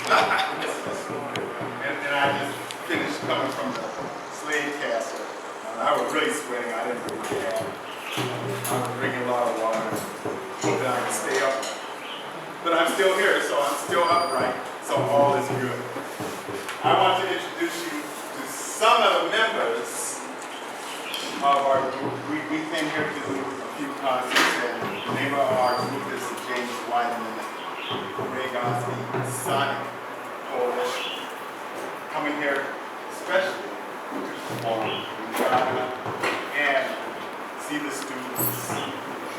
And I just finished coming from the slave castle. I was really sweating. I didn't really have. I was drinking a lot of water, hoping I could stay upright. But I'm still here, so I'm still upright, so all is good. I want to introduce you to some of the members of our group. We came here to do a few concerts, and the name of our group is the James Wyman and Ray Gosby Sonic Coalition. Coming here especially to perform in Ghana and see the students,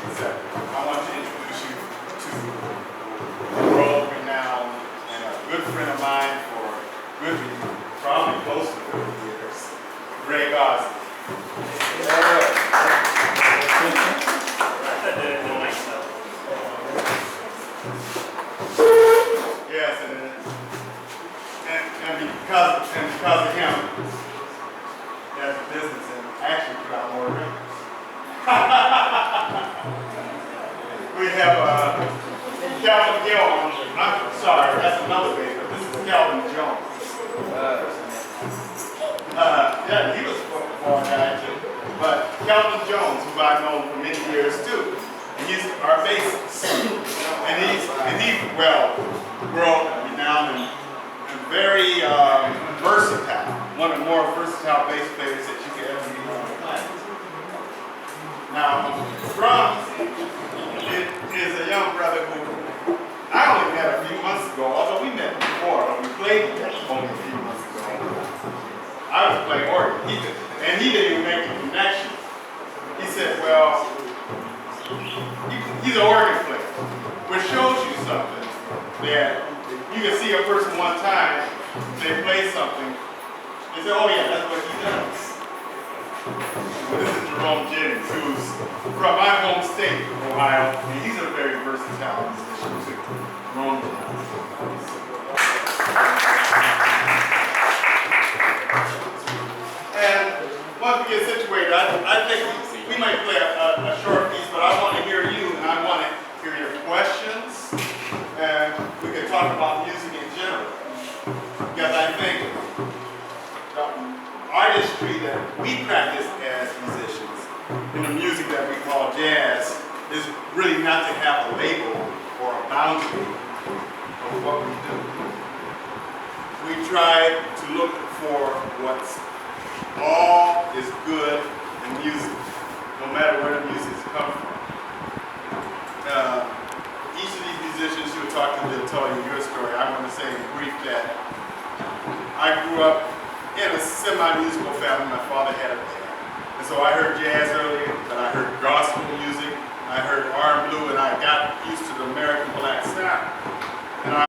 etc. I want to introduce you to world-renowned and a good friend of mine for good reason, probably close to 30 years, Ray Gosby. Yes, and because of him, there's a business and actually put out more records. We have Calvin Gill on. I'm sorry, that's another baby, but this is Calvin Jones. Yeah, he was a football guy too. But Calvin Jones, who I've known for many years too, and he's our bassist. And he's well grown, renowned, and very versatile. One of the more versatile bass players that you could ever meet on the planet. Now, drums is a young brother who I only met a few months ago, although we met before, but we played together only a few months ago. I was playing organ, and he didn't even make a connection. He said, well, he's an organ player, which shows you something, that you can see a person one time, they play something, they say, oh yeah, that's what he does. Well, this is Jerome Jennings, who's from my home state, Ohio, and he's a very versatile musician too. Jerome Jennings. And once we get situated, I think we might play a short piece, but I want to hear you, and I want to hear your questions, and we can talk about music in general. Because I think the artistry that we practice as musicians in the music that we call jazz is really not to have a label or a boundary of what we do. We try to look for what's all is good in music, no matter where the music's come from. Each of these musicians you'll talk to will tell you your story. I want to say in brief that I grew up in a semi-musical family. My father had a band. And so I heard jazz earlier, then I heard gospel music, I heard R&B, and I got used to the American black